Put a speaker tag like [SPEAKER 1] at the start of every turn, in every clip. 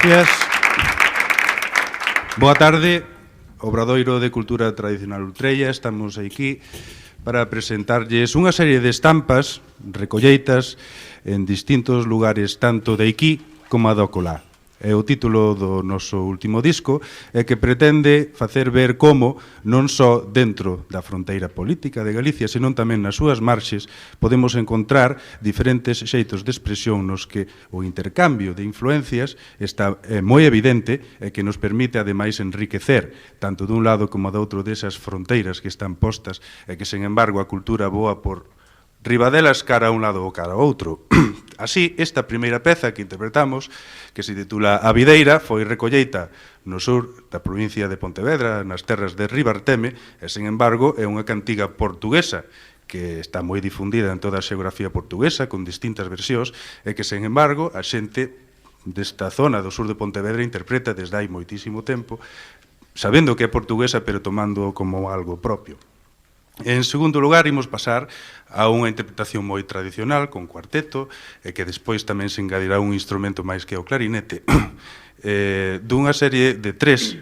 [SPEAKER 1] Gracias. Boa tarde, Obradoiro de Cultura Tradicional Ultreia. Estamos aquí para presentarlles unha serie de estampas, recolleitas en distintos lugares, tanto de aquí como a do Colá. É o título do noso último disco e que pretende facer ver como non só dentro da fronteira política de Galicia, senón tamén nas súas marxes podemos encontrar diferentes xeitos de expresión nos que o intercambio de influencias está moi evidente e que nos permite ademais enriquecer tanto dun lado como do outro desas fronteiras que están postas e que, sen embargo, a cultura voa por ribadelas cara a un lado ou cara ao outro. Así, esta primeira peza que interpretamos, que se titula A Videira, foi recolleita no sur da provincia de Pontevedra, nas terras de Ribarteme, e, sen embargo, é unha cantiga portuguesa que está moi difundida en toda a xeografía portuguesa, con distintas versións, e que, sen embargo, a xente desta zona do sur de Pontevedra interpreta desde hai moitísimo tempo, sabendo que é portuguesa, pero tomando como algo propio. En segundo lugar, imos pasar a unha interpretación moi tradicional, con cuarteto, e que despois tamén se engadirá un instrumento máis que o clarinete, dunha serie de tres,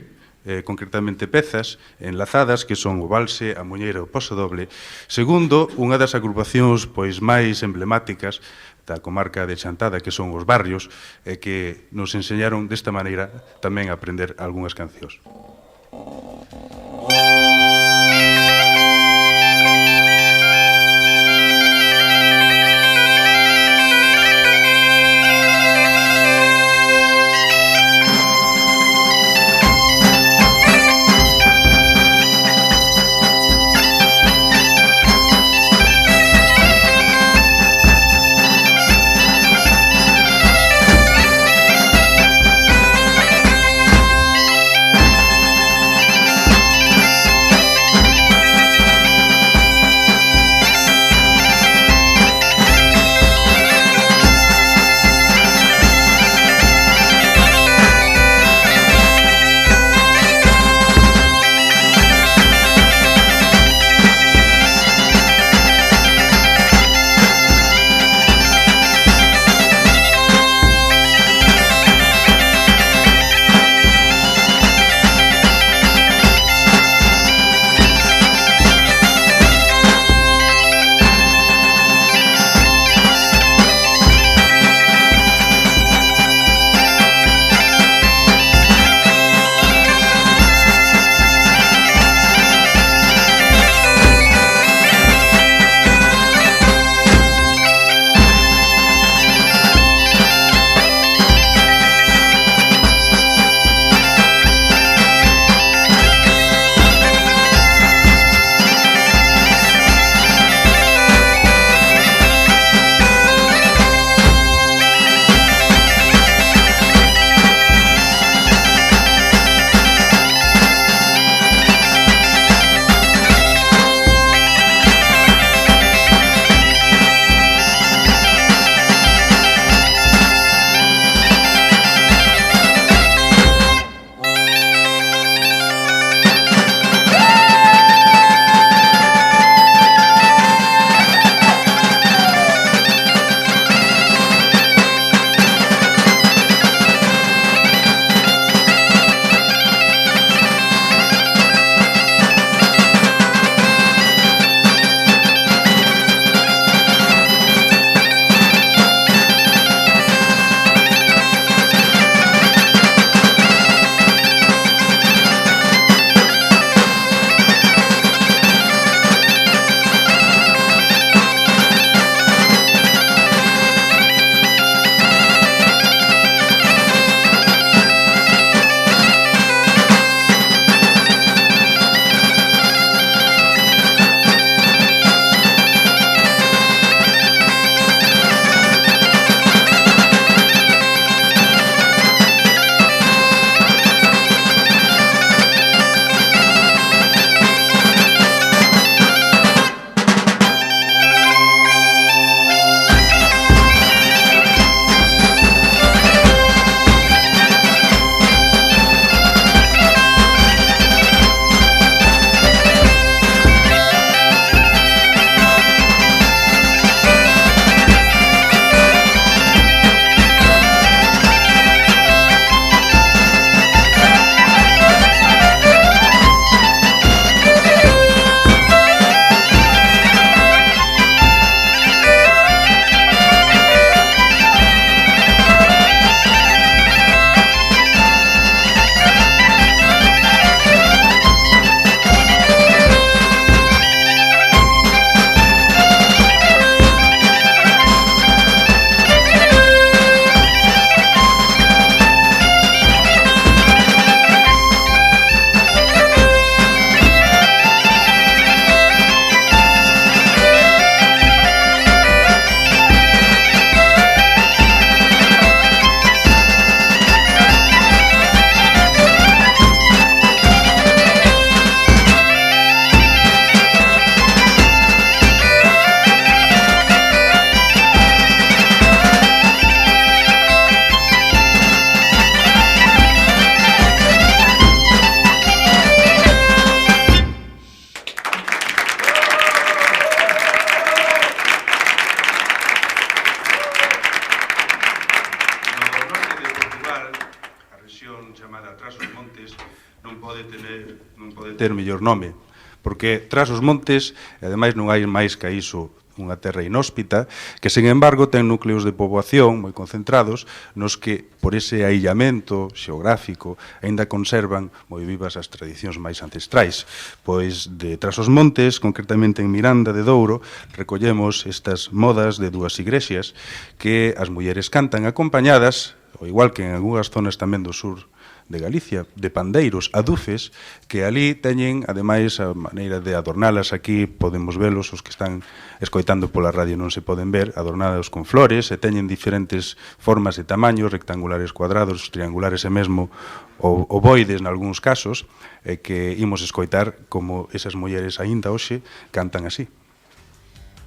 [SPEAKER 1] concretamente pezas, enlazadas, que son o valse, a muñeira e o pasodoble, segundo unha das agrupacións pois máis emblemáticas da comarca de Chantada, que son os Barrios, e que nos enseñaron desta maneira tamén a aprender algunhas cancións. ter mellor nome, porque tras os montes, ademais non hai máis que iso, unha terra inhóspita, que, sen embargo, ten núcleos de poboación moi concentrados, nos que, por ese aillamento xeográfico, aínda conservan moi vivas as tradicións máis ancestrais. Pois, de tras os montes, concretamente en Miranda de Douro, recollemos estas modas de dúas igrexas que as mulleres cantan acompañadas, ao igual que en algunhas zonas tamén do sur de Galicia, de pandeiros, adufes, que ali teñen, ademais, a maneira de adornalas. Aquí podemos velos, os que están escoitando pola radio non se poden ver, adornados con flores, e teñen diferentes formas e tamaños, rectangulares, cuadrados, triangulares e mesmo ovoides nalgúns casos, que imos escoitar como esas mulleres aínda hoxe cantan así.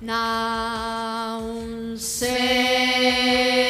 [SPEAKER 2] Non sei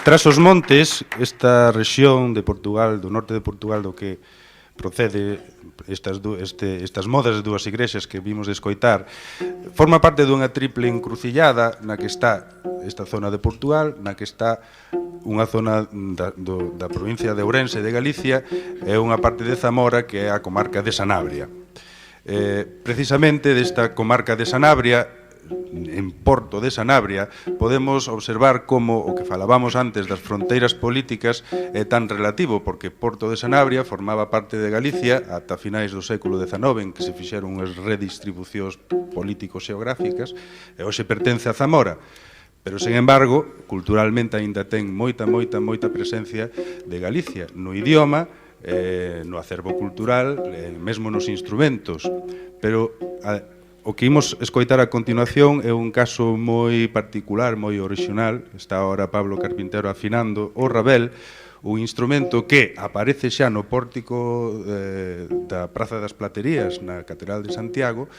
[SPEAKER 1] Tras os montes, esta rexión de Portugal, do norte de Portugal, do que procede estas modas de dúas igrexas que vimos de escoitar, forma parte dunha triple encrucillada na que está esta zona de Portugal, na que está unha zona da provincia de Ourense de Galicia e unha parte de Zamora que é a comarca de Sanabria. Precisamente desta comarca de Sanabria, en Porto de Sanabria, podemos observar como o que falábamos antes das fronteiras políticas é tan relativo, porque Porto de Sanabria formaba parte de Galicia ata finais do século XIX, en que se fixeron unhas redistribucións político-xeográficas, e hoxe pertence a Zamora. Pero, sen embargo, culturalmente aínda ten moita presencia de Galicia, no idioma, no acervo cultural, mesmo nos instrumentos. Pero o que imos escoitar a continuación é un caso moi particular, moi orixinal. Está ahora Pablo Carpintero afinando o rabel, un instrumento que aparece xa no pórtico da Praza das Platerías, na Catedral de Santiago,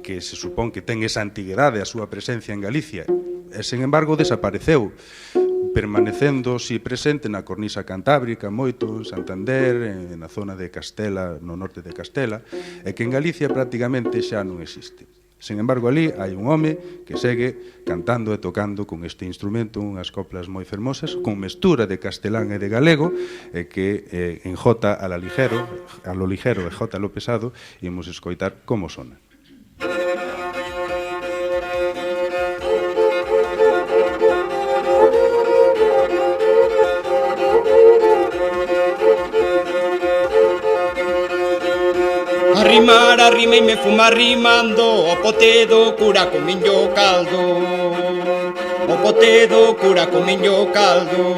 [SPEAKER 1] que se supón que ten esa antiguidade, a súa presencia en Galicia, e, sen embargo, desapareceu, permanecendo si presente na cornisa cantábrica, moito, en Santander, na zona de Castela, no norte de Castela, e que en Galicia prácticamente xa non existe. Sen embargo, ali hai un home que segue cantando e tocando con este instrumento unhas coplas moi fermosas, con mestura de castelán e de galego, e que en jota a lo ligero e jota a lo pesado, imos escoitar como sona.
[SPEAKER 2] Arrimar, arrima e me fuma rimando, o potedo cura con miño caldo, o potedo cura con miño caldo.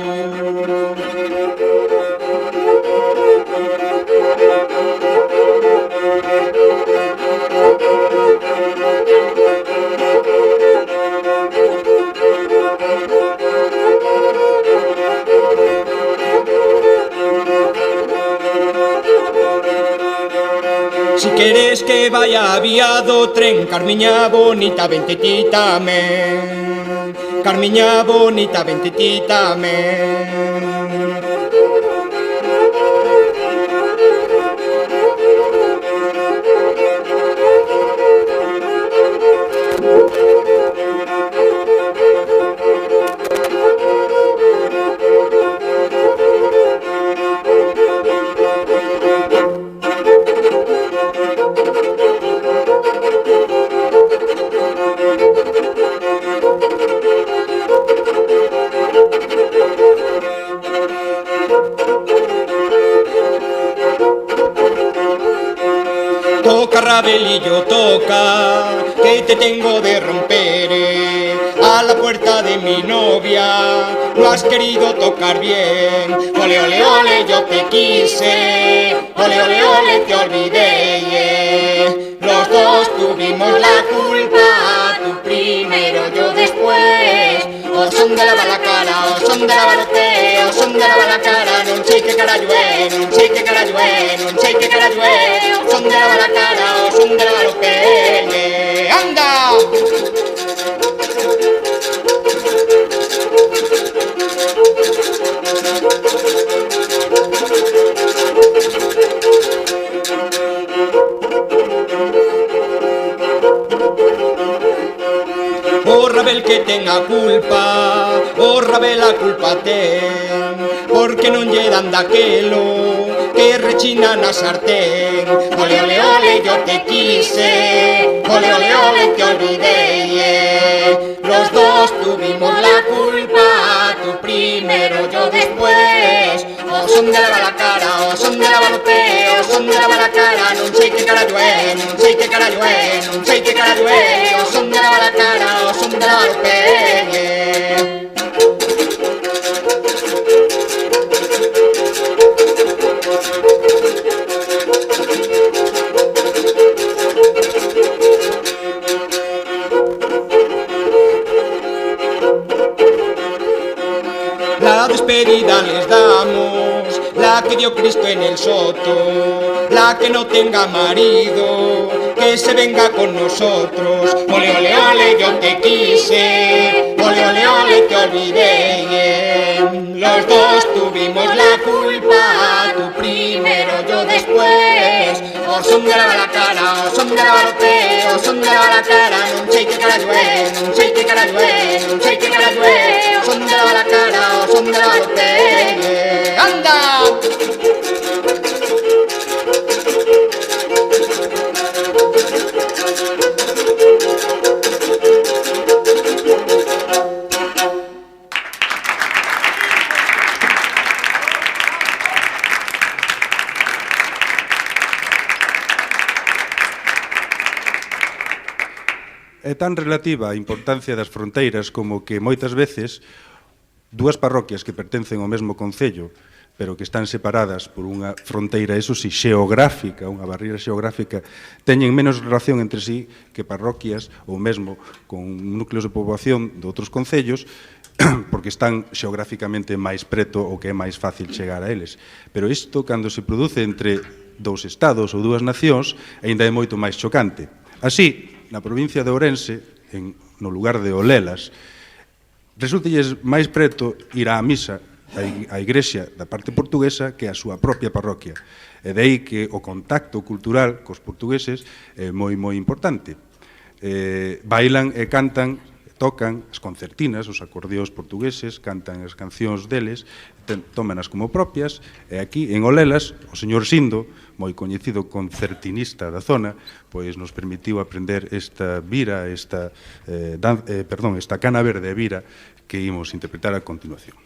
[SPEAKER 2] Si queres que vaya aviado tren, Carmiña bonita, vente ti tamén. Carmiña bonita, vente ti tamén. Toca, rabelillo, toca, que te tengo de romper. A la puerta de mi novia no has querido tocar bien. Ole, ole, ole, yo te quise, ole, ole, ole, te olvidé. Los dos tuvimos la culpa, tú primero, yo después. O son de lavar la cara, o son de lavar o pé, o son de lavar la cara. Non sei que carallo é, non sei que carallo é, non sei que carallo é. O son de lavar la cara, o son de lavar o pé. ¡Anda! O rabel que ten a culpa, o rabel a culpa ten, porque non lle dan daquelo que rechina na sartén. Ole, ole, ole, yo te quise, ole, ole, ole, te olvidé. Los dos tuvimos la culpa, tú primero, yo después. O son de lavar la cara, o son de lavar o pé, o son de lavar la cara. Non sei que carallo é, non sei que carallo é, non sei que carallo é. O son de lavar la cara, o son de lavar o pé. La despedida les damos, la que dio Cristo en el soto, la que no tenga marido, que se venga con nosotros. Ole, ole, ole, yo te quise, ole, ole, ole, te olvidé. los dos tuvimos la culpa, tú primero, yo después. O son de la cara, o son de la pé, o son de la cara, non sei que cara llueve, non sei que cara llueve, non sei que cara llueve. O son de la cara, o son de la pé. ¡Anda!
[SPEAKER 1] É tan relativa a importancia das fronteiras como que moitas veces dúas parroquias que pertencen ao mesmo concello pero que están separadas por unha fronteira, eso sí, xeográfica, unha barreira xeográfica, teñen menos relación entre sí que parroquias ou mesmo con núcleos de poboación de outros concellos porque están xeográficamente máis preto ou que é máis fácil chegar a eles. Pero isto, cando se produce entre dous estados ou dúas nacións, aínda é moito máis chocante. Así, na provincia de Ourense, no lugar de Olelas, resultalles máis preto ir á misa a igrexa da parte portuguesa que a súa propia parroquia. E de aí que o contacto cultural cos portugueses é moi importante. Bailan e cantan, tocan as concertinas, os acordeóns portugueses, cantan as cancións deles, tómanas como propias, e aquí en Olelas o señor Sindo, moi coñecido concertinista da zona, pois nos permitiu aprender esta vira, esta cana verde vira que imos interpretar a continuación.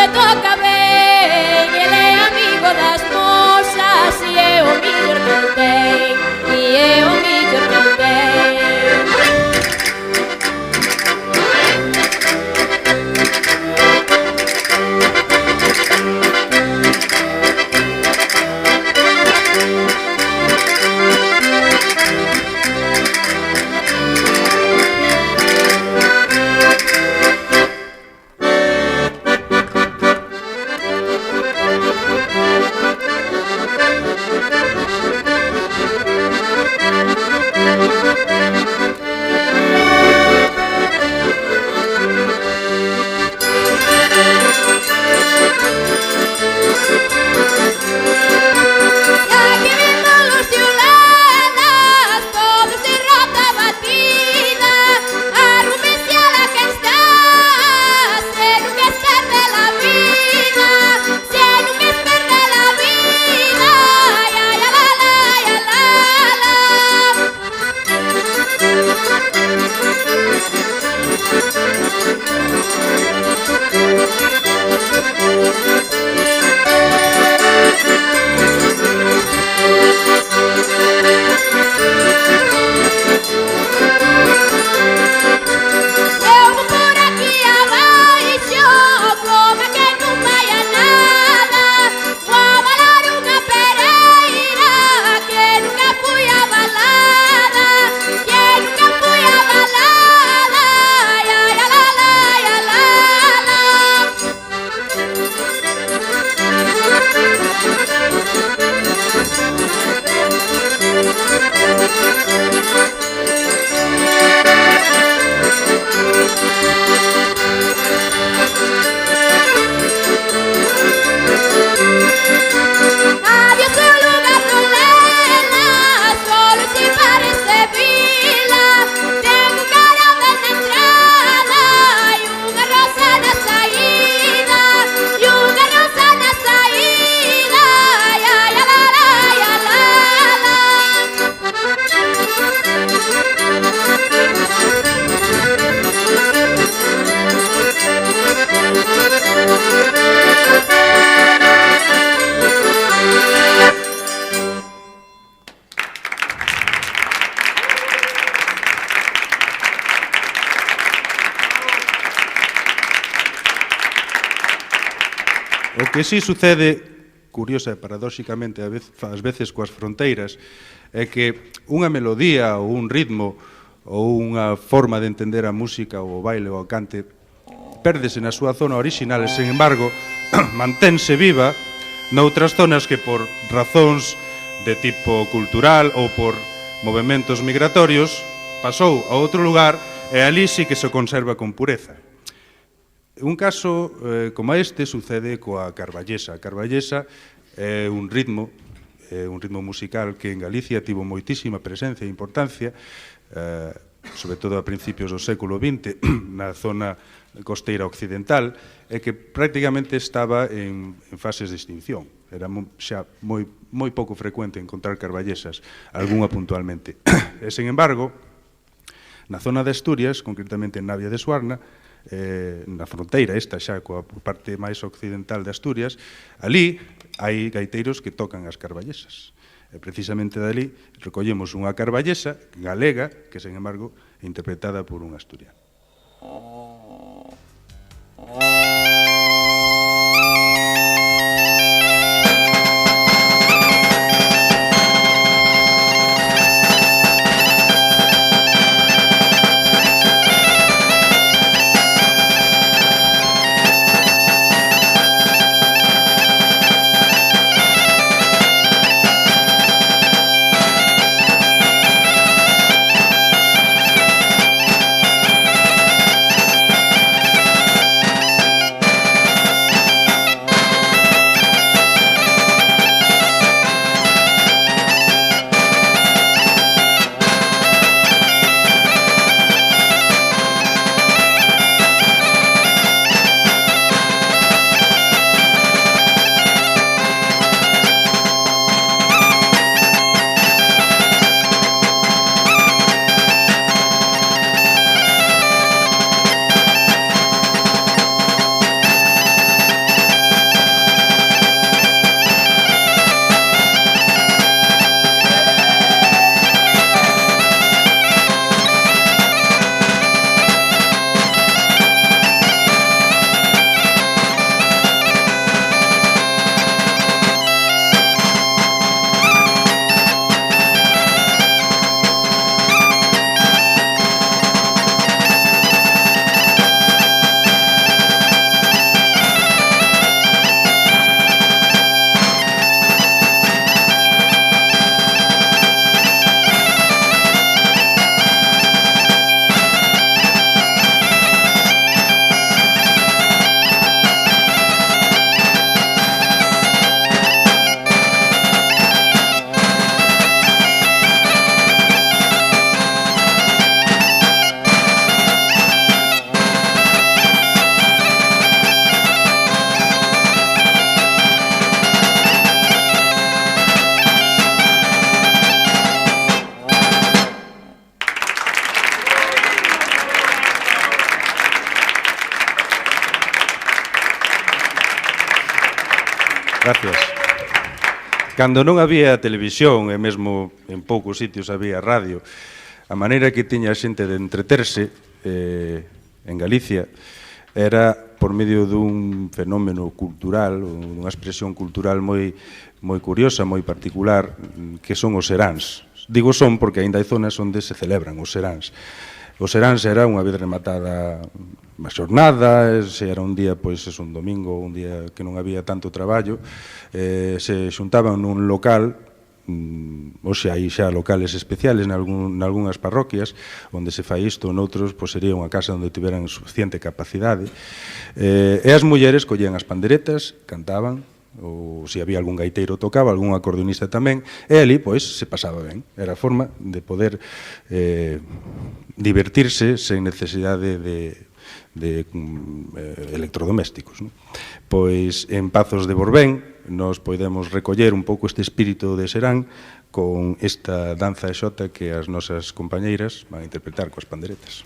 [SPEAKER 3] Toca ben, ele é amigo
[SPEAKER 1] O que sí sucede, curiosa e paradóxicamente ás veces coas fronteiras, é que unha melodía ou un ritmo ou unha forma de entender a música ou o baile ou o cante pérdese na súa zona orixinal e, sen embargo, mantense viva noutras zonas que por razóns de tipo cultural ou por movementos migratorios pasou a outro lugar e ali sí que se conserva con pureza. Un caso como este sucede coa carballesa. A carballesa é un ritmo musical que en Galicia tivo moitísima presencia e importancia, sobre todo a principios do século XX, na zona costeira occidental, e que prácticamente estaba en fases de extinción. Era xa moi pouco frecuente encontrar carballesas, algunha puntualmente. E, sen embargo, na zona de Asturias, concretamente en Navia de Suarna, na fronteira esta xa coa parte máis occidental de Asturias, ali hai gaiteiros que tocan as carballesas. E precisamente dali recollemos unha carballesa galega que, sen embargo, é interpretada por un asturiano. Gracias. Cando non había televisión e mesmo en poucos sitios había radio, a maneira que tiña a xente de entreterse en Galicia era por medio dun fenómeno cultural, unha expresión cultural moi curiosa, moi particular, que son os seráns. Digo son porque aínda hai zonas onde se celebran os seráns. Os seráns era, unha vez rematada unha xornada, se era un día, pois, é un domingo, un día que non había tanto traballo, se xuntaban nun local, hoxe hai xa locales especiales nalgúnas parroquias onde se fai isto, noutros pois sería unha casa onde tiveran suficiente capacidade, e as mulleres collían as panderetas, cantaban, ou se había algún gaiteiro tocaba, algún acordeonista tamén, e ali pois se pasaba ben, era a forma de poder divertirse sen necesidade de electrodomésticos, non? Pois en Pazos de Borbén nos podemos recoller un pouco este espírito de serán con esta danza de xota que as nosas compañeiras van a interpretar coas panderetas.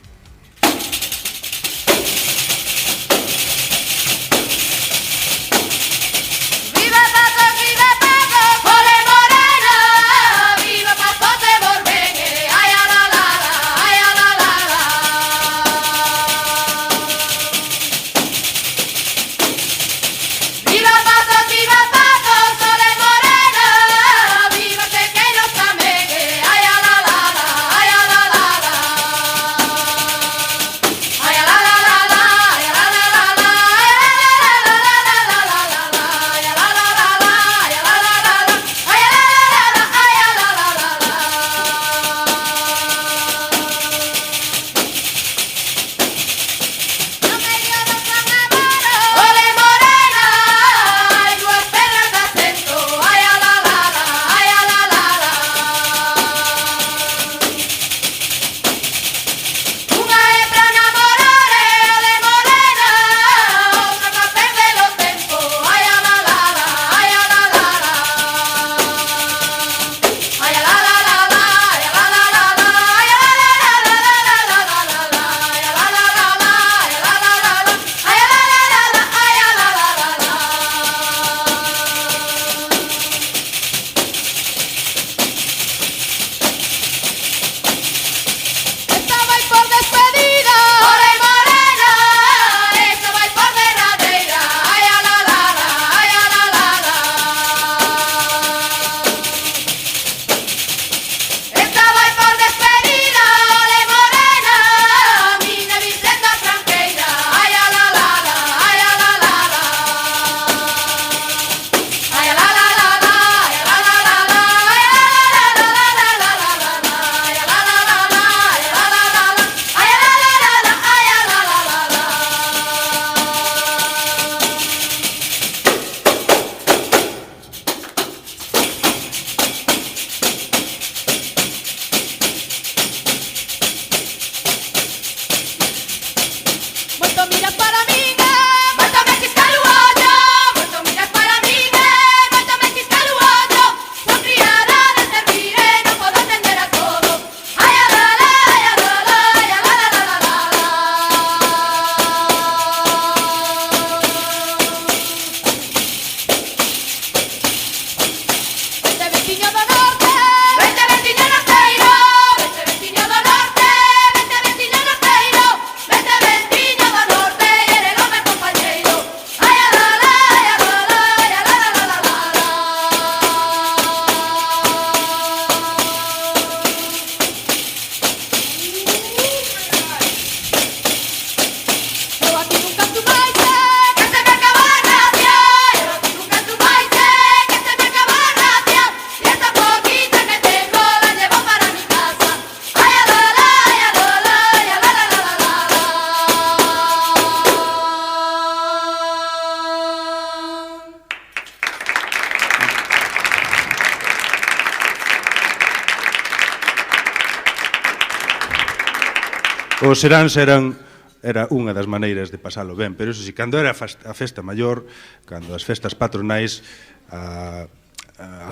[SPEAKER 1] Os seráns era unha das maneiras de pasalo ben, pero iso si, cando era a festa maior, cando as festas patronais, a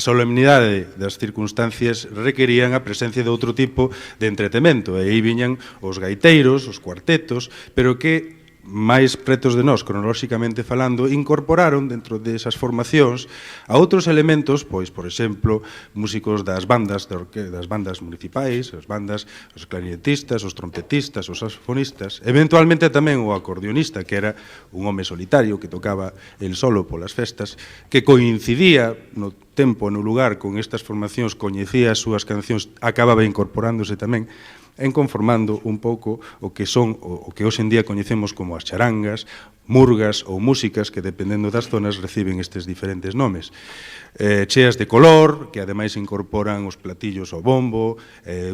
[SPEAKER 1] solemnidade das circunstancias requerían a presencia de outro tipo de entretemento, e aí viñan os gaiteiros, os cuartetos, pero que máis pretos de nós, cronolóxicamente falando, incorporaron dentro desas formacións a outros elementos, pois, por exemplo, músicos das bandas municipais, as bandas, os clarinetistas, os trompetistas, os saxofonistas, eventualmente tamén o acordeonista, que era un home solitario que tocaba el solo polas festas, que coincidía no tempo, no lugar, con estas formacións, coñecía as súas cancións, acababa incorporándose tamén. en conformando un pouco o que son o que hoxe en día coñecemos como as charangas, murgas ou músicas que, dependendo das zonas, reciben estes diferentes nomes. Cheas de color, que ademais incorporan os platillos ao bombo,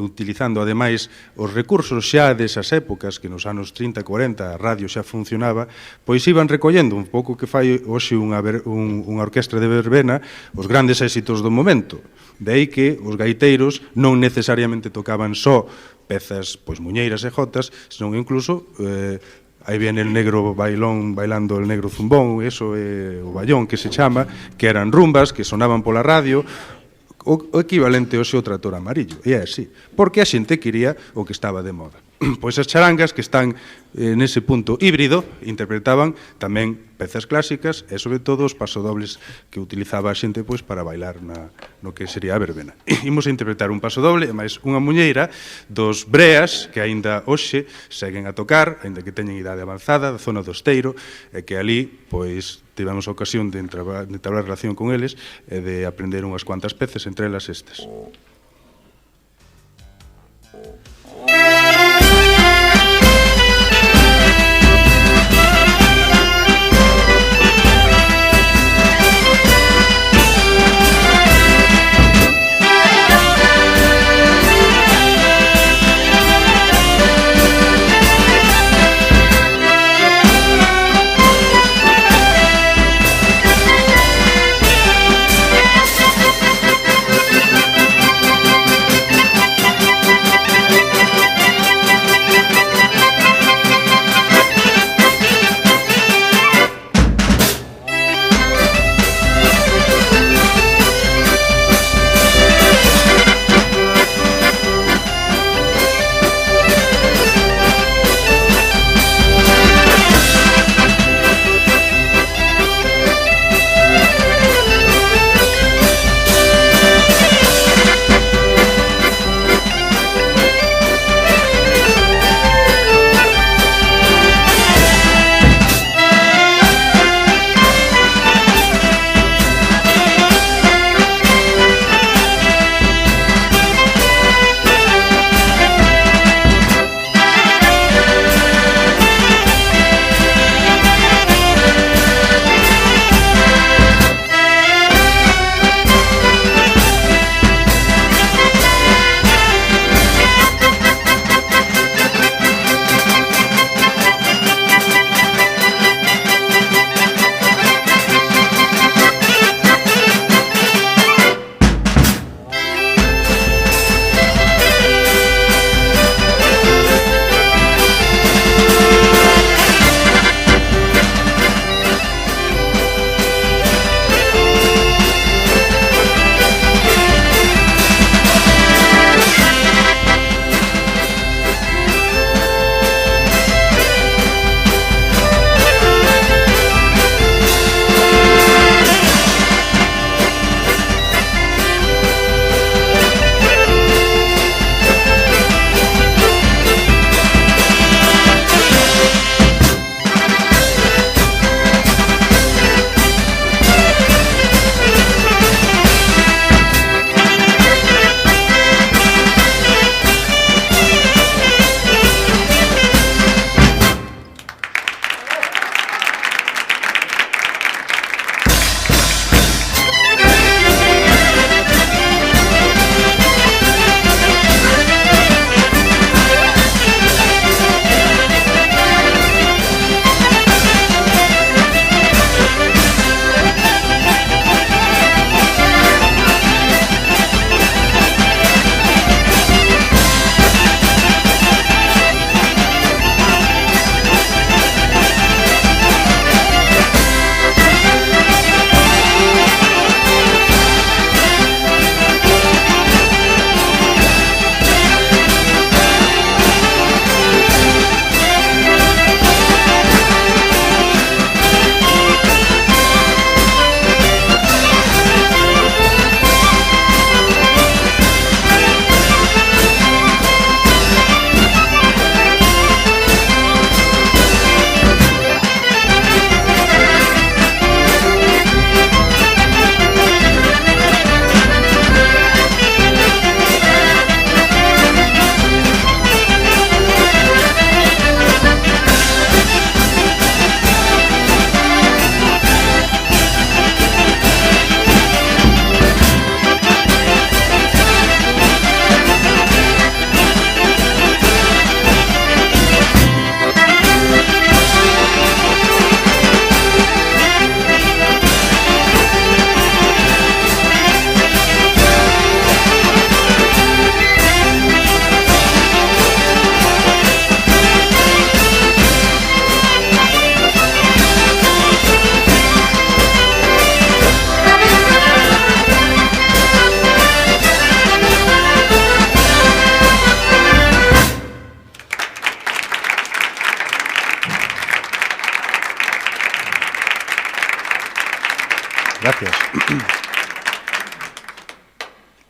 [SPEAKER 1] utilizando ademais os recursos xa desas épocas, que nos anos 30 e 40 a radio xa funcionaba, pois iban recollendo un pouco que fai hoxe unha orquestra de verbena os grandes éxitos do momento. De aí que os gaiteiros non necesariamente tocaban só pezas pois muñeiras e jotas, senón incluso aí viene el negro bailón bailando el negro zumbón, eso é o ballón que se chama, que eran rumbas que sonaban pola radio, o equivalente hoxe ao trator amarillo, e é así, porque a xente quería o que estaba de moda. Pois as charangas, que están nese punto híbrido, interpretaban tamén pezas clásicas e, sobre todo, os pasodobles que utilizaba a xente pois para bailar no que sería a verbena. Imos a interpretar un pasodoble, e máis unha muñeira dos breas que aínda hoxe seguen a tocar, aínda que teñen idade avanzada, da zona do Esteiro, e que ali, pois, tivemos a ocasión de entablar relación con eles e de aprender unhas cuantas peces, entre elas estas.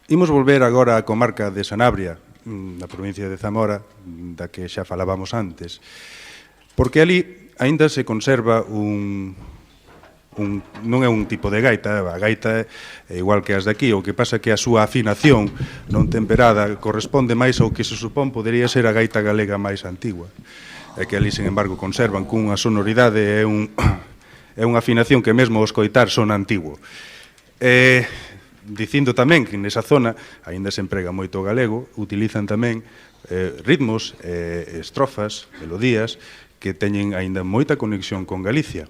[SPEAKER 1] Imos volver agora á comarca de Sanabria, na provincia de Zamora, da que xa falábamos antes, porque ali aínda se conserva non é un tipo de gaita, a gaita é igual que as de aquí, o que pasa que a súa afinación non temperada corresponde máis ao que se supón podería ser a gaita galega máis antigua, e que ali, sen embargo, conservan cunha sonoridade e unha afinación que mesmo ao escoitar son antigo. Dicindo tamén que nesa zona aínda se emprega moito o galego, utilizan tamén ritmos, estrofas, melodías que teñen aínda moita conexión con Galicia.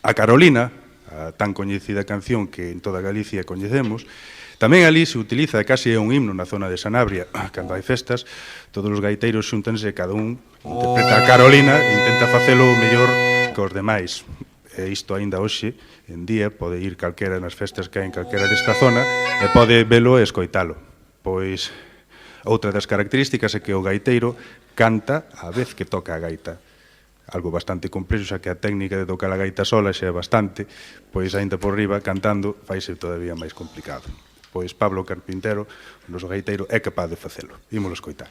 [SPEAKER 1] A Carolina, a tan coñecida canción que en toda Galicia coñecemos, tamén ali se utiliza, case é un himno na zona de Sanabria, cando hai festas, todos os gaiteiros xúntanse, cada un interpreta a Carolina e intenta facelo mellor que os demais. E isto aínda hoxe en día pode ir calquera nas festas que hai en calquera desta zona e pode velo e escoitalo. Pois outra das características é que o gaiteiro canta a vez que toca a gaita. Algo bastante complexo, xa que a técnica de tocar a gaita sola xa é bastante, pois aínda por riba, cantando, faise todavía máis complicado. Pois Pablo Carpintero, o noso gaiteiro, é capaz de facelo. Ímolo escoitar.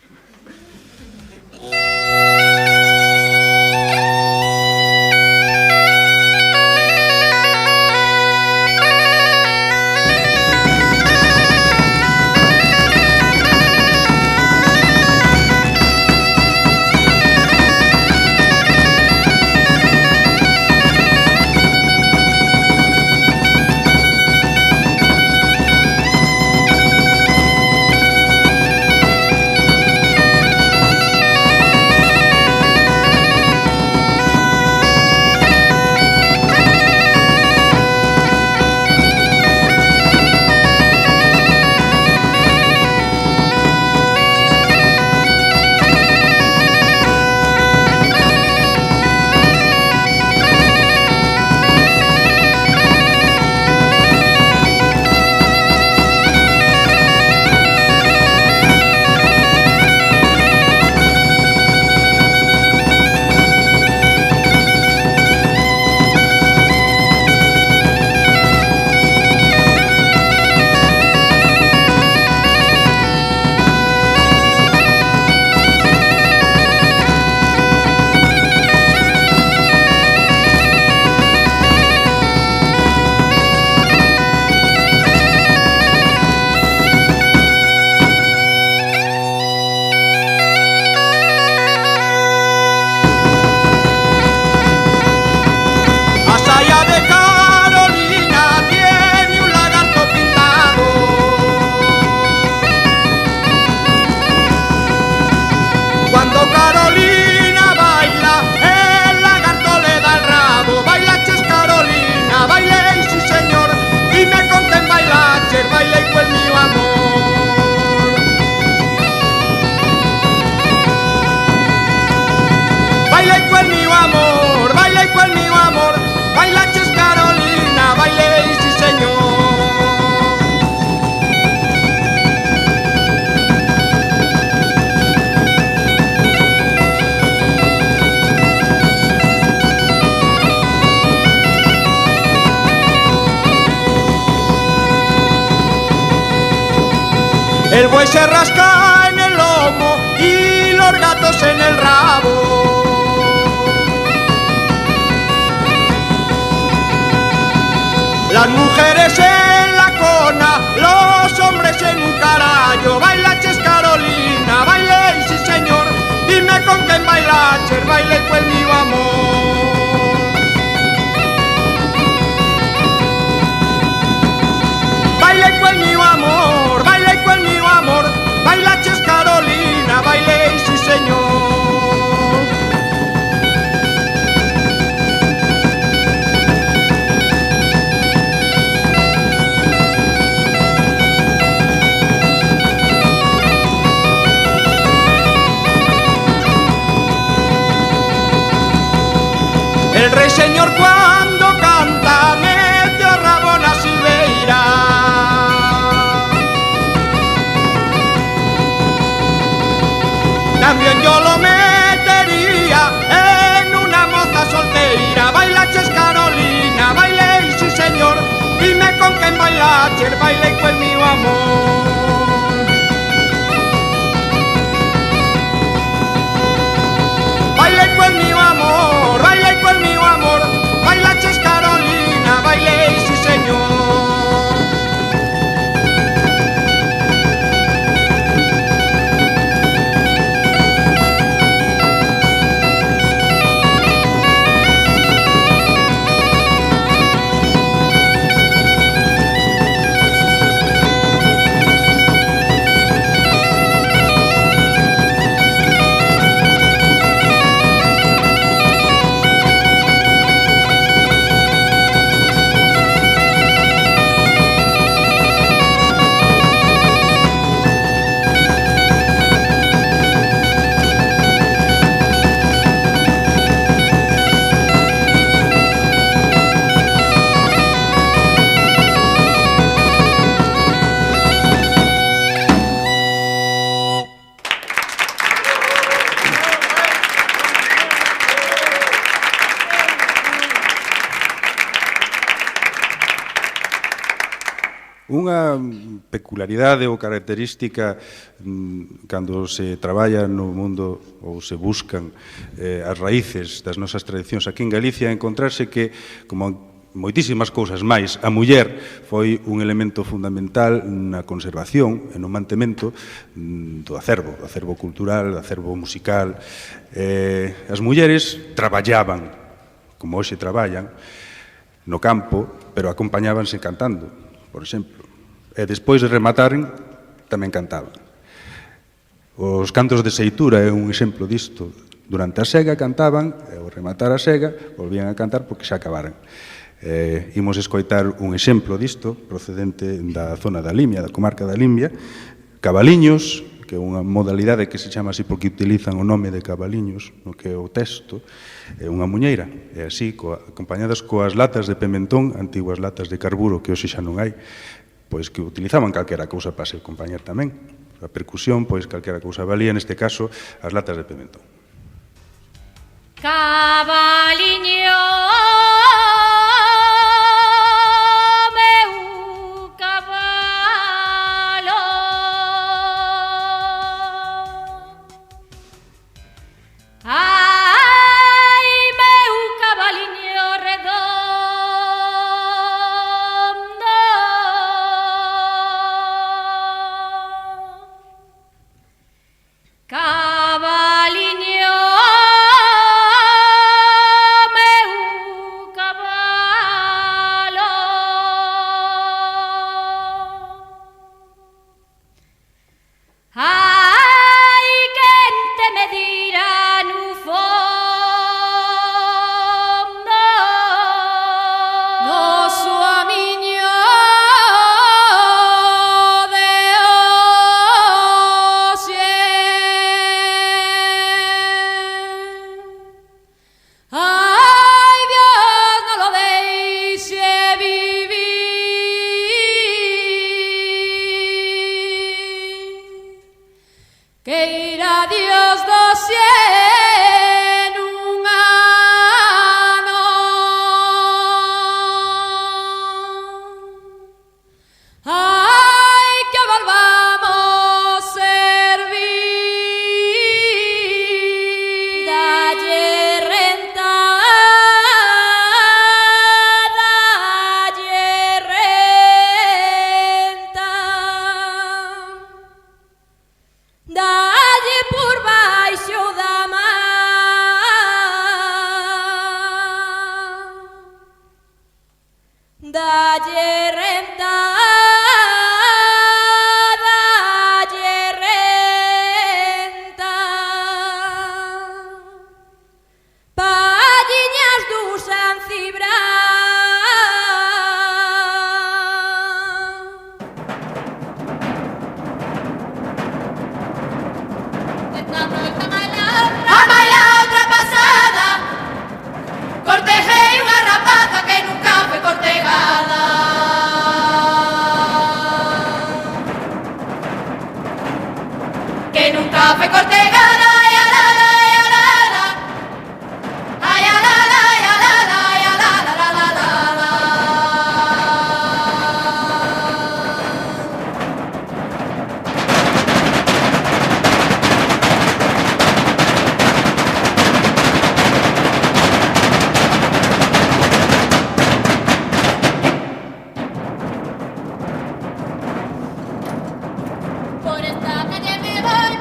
[SPEAKER 2] El buey se rasca en el lomo y los gatos en el rabo. Las mujeres en la cona, los hombres en un carallo. Bailaches Carolina, baile, sí señor. Dime con quién bailaches, baile pues mi amor. Baile pues mi amor, baile pues mi amor. Bailaches Carolina, baile, sí señor. El rey señor cuando canta mete o Rabona Silveira. También yo lo metería en una moza solteira. Bailaches Carolina, baile, sí señor. Dime con quién bailaches, baile con mi amor.
[SPEAKER 1] Unha peculiaridade ou característica cando se traballa no mundo ou se buscan as raíces das nosas tradicións aquí en Galicia, encontrarse que, como moitísimas cousas máis, a muller foi un elemento fundamental na conservación e no mantemento do acervo cultural, do acervo musical. As mulleres traballaban, como hoxe traballan, no campo, pero acompañábanse cantando, por exemplo. E despois de remataren, tamén cantaban. Os cantos de seitura é un exemplo disto. Durante a sega cantaban, e ao rematar a sega, volvían a cantar porque xa acabaran. Imos escoitar un exemplo disto, procedente da zona da Limia, da comarca da Limia, Cabaliños, que é unha modalidade que se chama así porque utilizan o nome de Cabaliños, no que é o texto, é unha muñeira, e así, acompañadas coas latas de pimentón, antiguas latas de carburo que hoxe xa non hai, pois que utilizaban calquera cousa para se acompañar tamén. A percusión, pois calquera cousa valía, neste caso, as latas de pimentón.
[SPEAKER 3] Cabaliño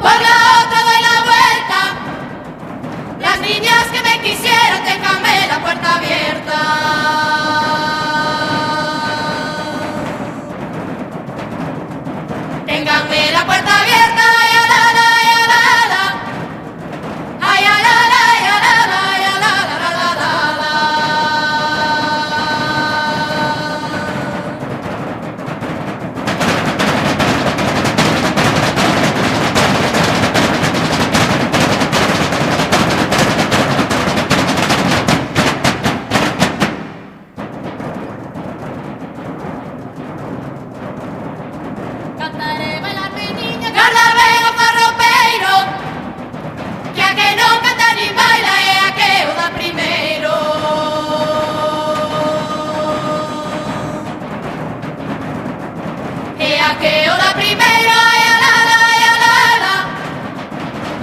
[SPEAKER 4] por la otra
[SPEAKER 3] que o da primeiro, ai a la la, ai a la la.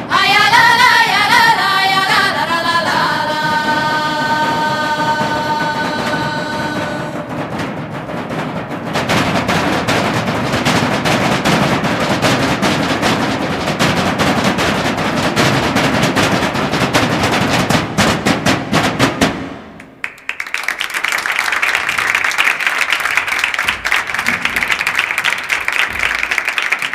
[SPEAKER 3] Ai a la la, ai a la la, ai a la la la la la.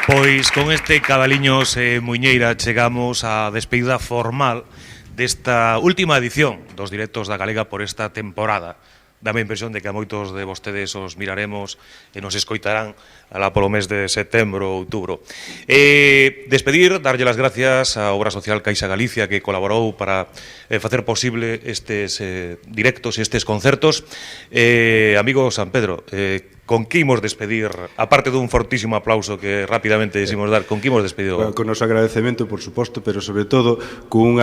[SPEAKER 4] Pois con este Cadaliños e Muiñeira chegamos á despedida formal desta última edición dos directos da Galega por esta temporada. Dame a impresión de que a moitos de vostedes os miraremos e nos escoitarán alá polo mes de setembro ou outubro. Despedir, darlle as gracias á Obra Social Caixa Galicia que colaborou para facer posible estes directos e estes concertos. Amigo San Pedro, con que imos despedir, aparte dun fortísimo aplauso que rapidamente decimos dar, con que imos despedir?
[SPEAKER 1] Con noso agradecemento, por suposto, pero sobre todo cun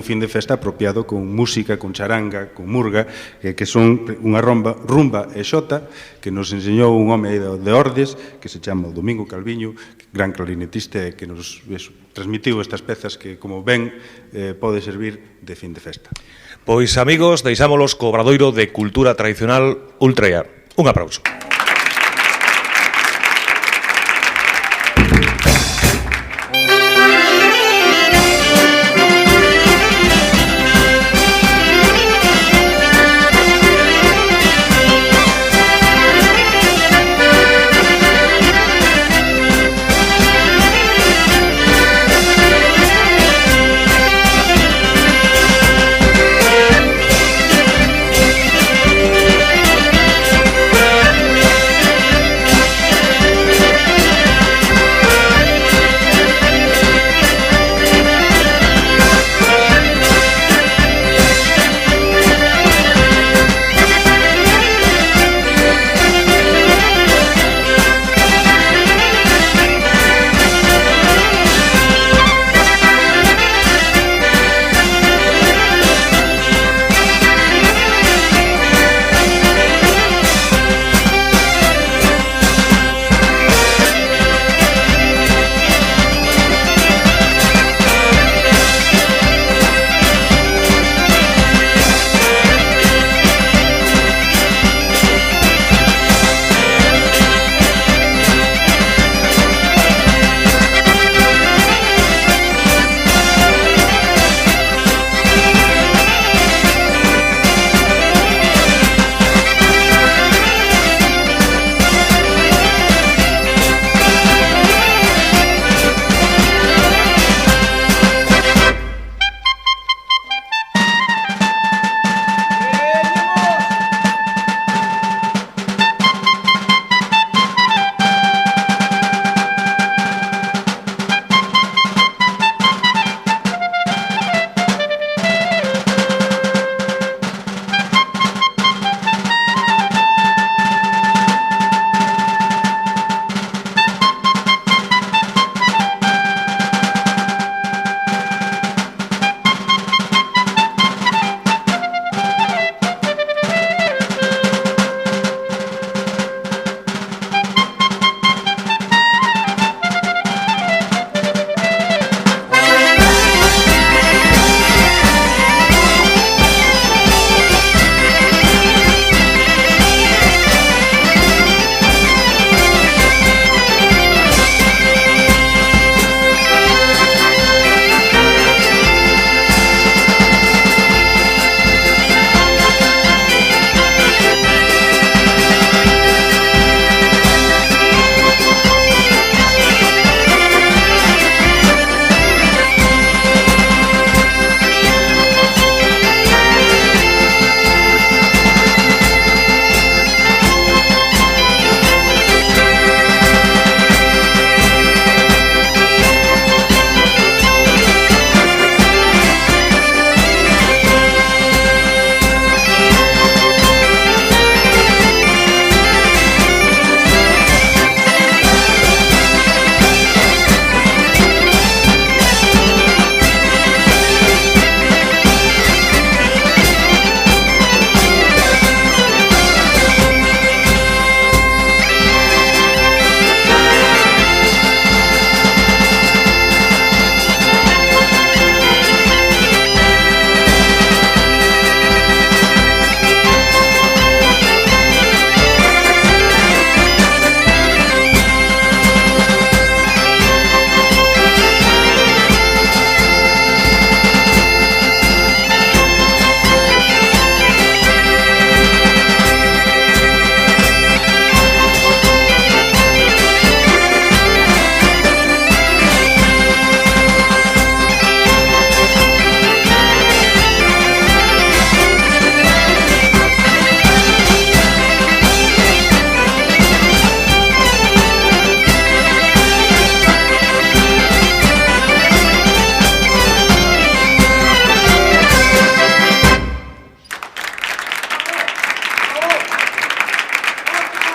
[SPEAKER 1] fin de festa apropiado, con música, con charanga, con murga, que son unha rumba e xota que nos enseñou un home de Ordes que se chama Domingo Calviño, gran clarinetista que nos transmitiu estas pezas que, como ven, pode servir de fin de festa.
[SPEAKER 4] Pois, amigos, deixámolos co Obradoiro de Cultura Tradicional Ultraia. Un aplauso.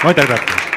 [SPEAKER 1] Moitas gracias.